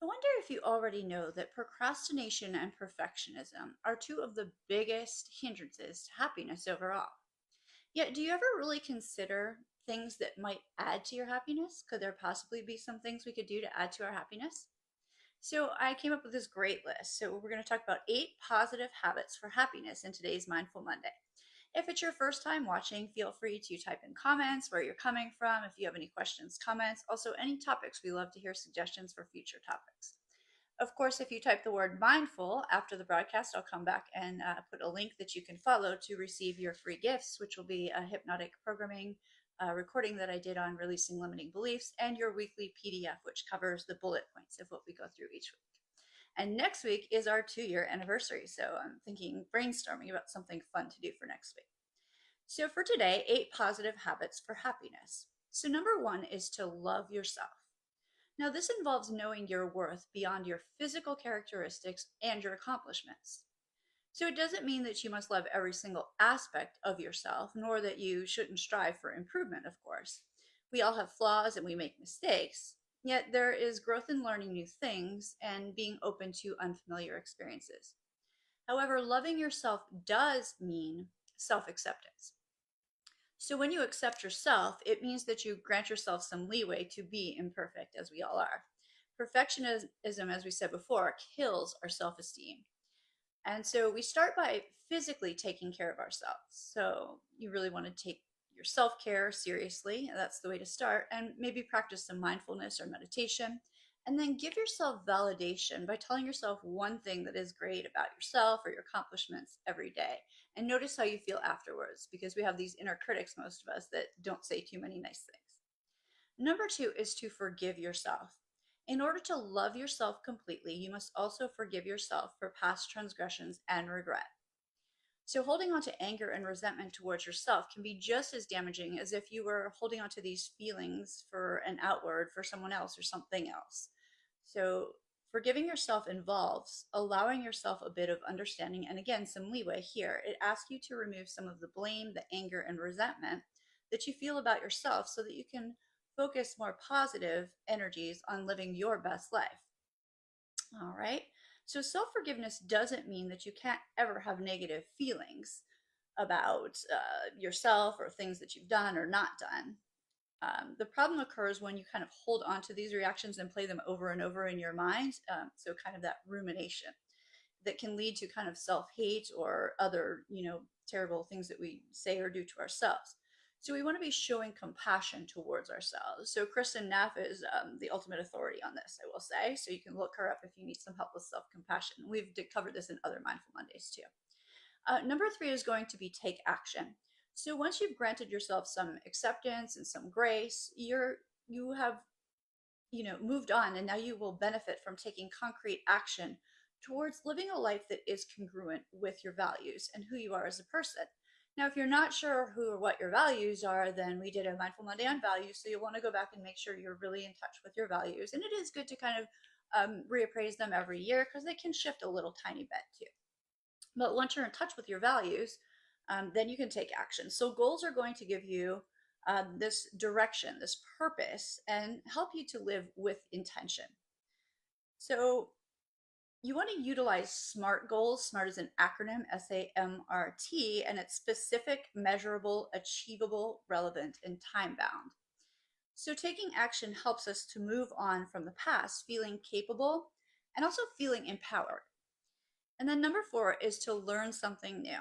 I wonder if you already know that procrastination and perfectionism are two of the biggest hindrances to happiness overall. Yet, do you ever really consider things that might add to your happiness? Could there possibly be some things we could do to add to our happiness? So, I came up with this great list. So, we're going to talk about 8 positive habits for happiness in today's Mindful Monday. If it's your first time watching, feel free to type in comments where you're coming from. If you have any questions, comments, also any topics, we love to hear suggestions for future topics. Of course, if you type the word mindful after the broadcast, I'll come back and put a link that you can follow to receive your free gifts, which will be a hypnotic programming recording that I did on releasing limiting beliefs and your weekly PDF, which covers the bullet points of what we go through each week. And next week is our 2 year anniversary. So I'm thinking, brainstorming about something fun to do for next week. So for today, 8 positive habits for happiness. So, number one is to love yourself. Now, this involves knowing your worth beyond your physical characteristics and your accomplishments. So, it doesn't mean that you must love every single aspect of yourself, nor that you shouldn't strive for improvement, of course. We all have flaws and we make mistakes, yet there is growth in learning new things and being open to unfamiliar experiences. However, loving yourself does mean self acceptance. So when you accept yourself, it means that you grant yourself some leeway to be imperfect, as we all are. Perfectionism, as we said before, kills our self esteem. And so we start by physically taking care of ourselves. So you really want to take your self care seriously. That's the way to start. And maybe practice some mindfulness or meditation. And then give yourself validation by telling yourself one thing that is great about yourself or your accomplishments every day. And notice how you feel afterwards, because we have these inner critics, most of us, that don't say too many nice things. Number two is to forgive yourself. In order to love yourself completely, you must also forgive yourself for past transgressions and regret. So, holding on to anger and resentment towards yourself can be just as damaging as if you were holding on to these feelings for an outward for someone else or something else. So, forgiving yourself involves allowing yourself a bit of understanding and, again, some leeway here. It asks you to remove some of the blame, the anger, and resentment that you feel about yourself so that you can focus more positive energies on living your best life. All right. So self forgiveness doesn't mean that you can't ever have negative feelings about yourself or things that you've done or not done. The problem occurs when you kind of hold on to these reactions and play them over and over in your mind. So, kind of that rumination that can lead to kind of self hate or other, terrible things that we say or do to ourselves. So we want to be showing compassion towards ourselves. So Kristen Neff is the ultimate authority on this, I will say. So you can look her up if you need some help with self-compassion. We've covered this in other Mindful Mondays too. Number three is going to be take action. So once you've granted yourself some acceptance and some grace, you have moved on, and now you will benefit from taking concrete action towards living a life that is congruent with your values and who you are as a person. Now, if you're not sure who or what your values are, then we did a Mindful Monday on values. So you'll want to go back and make sure you're really in touch with your values. And it is good to kind of reappraise them every year because they can shift a little tiny bit too. But once you're in touch with your values, then you can take action. So goals are going to give you this direction, this purpose, and help you to live with intention. So you want to utilize SMART goals. SMART is an acronym, SAMRT, and it's specific, measurable, achievable, relevant, and time bound. So taking action helps us to move on from the past, feeling capable and also feeling empowered. And then number four is to learn something new.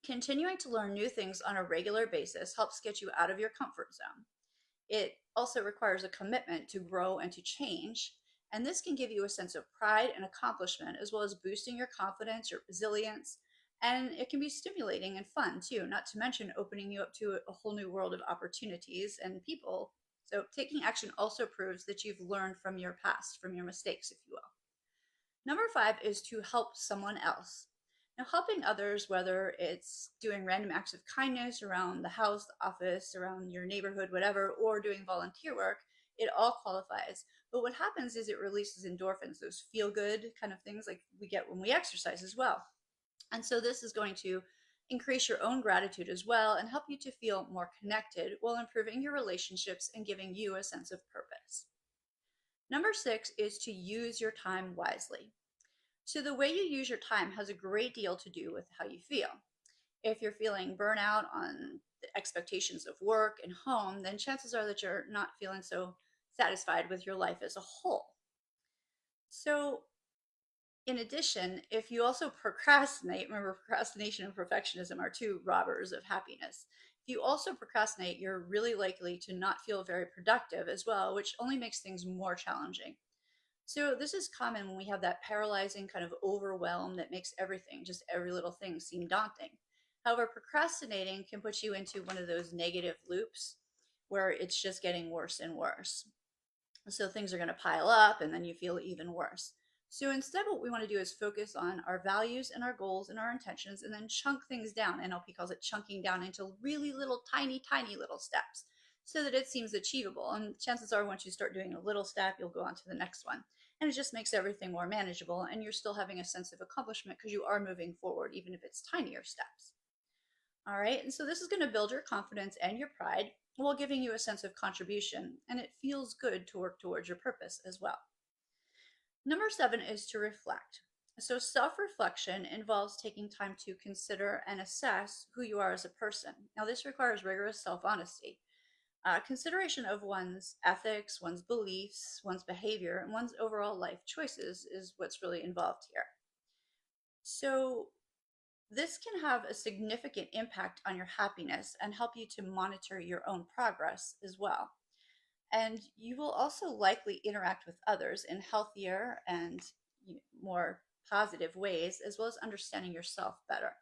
Continuing to learn new things on a regular basis helps get you out of your comfort zone. It also requires a commitment to grow and to change. And this can give you a sense of pride and accomplishment, as well as boosting your confidence, your resilience. And it can be stimulating and fun too, not to mention opening you up to a whole new world of opportunities and people. So, taking action also proves that you've learned from your past, from your mistakes, if you will. Number five is to help someone else. Now, helping others, whether it's doing random acts of kindness around the house, the office, around your neighborhood, whatever, or doing volunteer work, it all qualifies. But what happens is it releases endorphins, those feel good kind of things like we get when we exercise as well. And so this is going to increase your own gratitude as well and help you to feel more connected while improving your relationships and giving you a sense of purpose. Number six is to use your time wisely. So, the way you use your time has a great deal to do with how you feel. If you're feeling burnout on the expectations of work and home, then chances are that you're not feeling so satisfied with your life as a whole. So, in addition, if you also procrastinate, remember procrastination and perfectionism are two robbers of happiness. If you also procrastinate, you're really likely to not feel very productive as well, which only makes things more challenging. So, this is common when we have that paralyzing kind of overwhelm that makes everything, just every little thing, seem daunting. However, procrastinating can put you into one of those negative loops where it's just getting worse and worse. So things are going to pile up and then you feel even worse. So instead, what we want to do is focus on our values and our goals and our intentions and then chunk things down. NLP calls it chunking down into really little, tiny, tiny little steps so that it seems achievable. And chances are, once you start doing a little step, you'll go on to the next one. And it just makes everything more manageable. And you're still having a sense of accomplishment because you are moving forward, even if it's tinier steps. All right. And so this is going to build your confidence and your pride while giving you a sense of contribution. And it feels good to work towards your purpose as well. Number seven is to reflect. So self reflection involves taking time to consider and assess who you are as a person. Now, this requires rigorous self honesty. Consideration of one's ethics, one's beliefs, one's behavior, and one's overall life choices is what's really involved here. So, this can have a significant impact on your happiness and help you to monitor your own progress as well. And you will also likely interact with others in healthier and more positive ways, as well as understanding yourself better.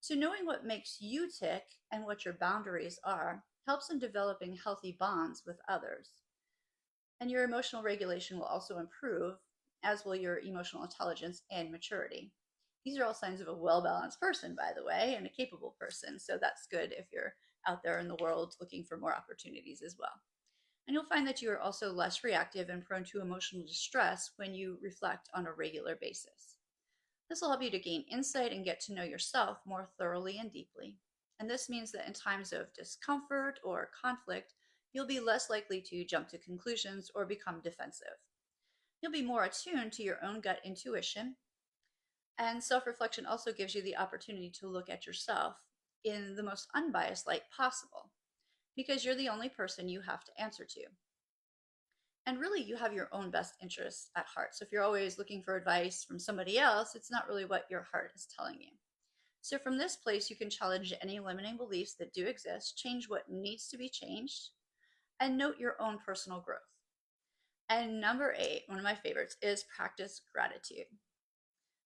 So, knowing what makes you tick and what your boundaries are helps in developing healthy bonds with others. And your emotional regulation will also improve, as will your emotional intelligence and maturity. These are all signs of a well balanced person, by the way, and a capable person. So that's good if you're out there in the world looking for more opportunities as well. And you'll find that you are also less reactive and prone to emotional distress when you reflect on a regular basis. This will help you to gain insight and get to know yourself more thoroughly and deeply. And this means that in times of discomfort or conflict, you'll be less likely to jump to conclusions or become defensive. You'll be more attuned to your own gut intuition. And self reflection also gives you the opportunity to look at yourself in the most unbiased light possible because you're the only person you have to answer to. And really, you have your own best interests at heart. So if you're always looking for advice from somebody else, it's not really what your heart is telling you. So from this place, you can challenge any limiting beliefs that do exist, change what needs to be changed, and note your own personal growth. And number eight, one of my favorites, is practice gratitude.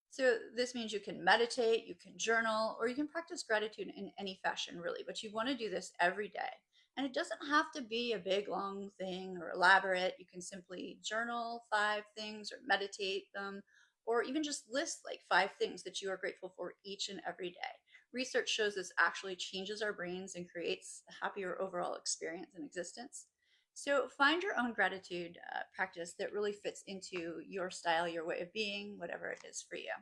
So this means you can meditate, you can journal, or you can practice gratitude in any fashion, really. But you want to do this every day. And it doesn't have to be a big, long thing or elaborate. You can simply journal five things or meditate them, or even just list like five things that you are grateful for each and every day. Research shows this actually changes our brains and creates a happier overall experience in existence. So find your own gratitude practice that really fits into your style, your way of being, whatever it is for you.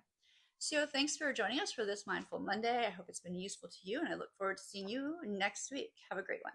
So thanks for joining us for this Mindful Monday. I hope it's been useful to you, and I look forward to seeing you next week. Have a great one.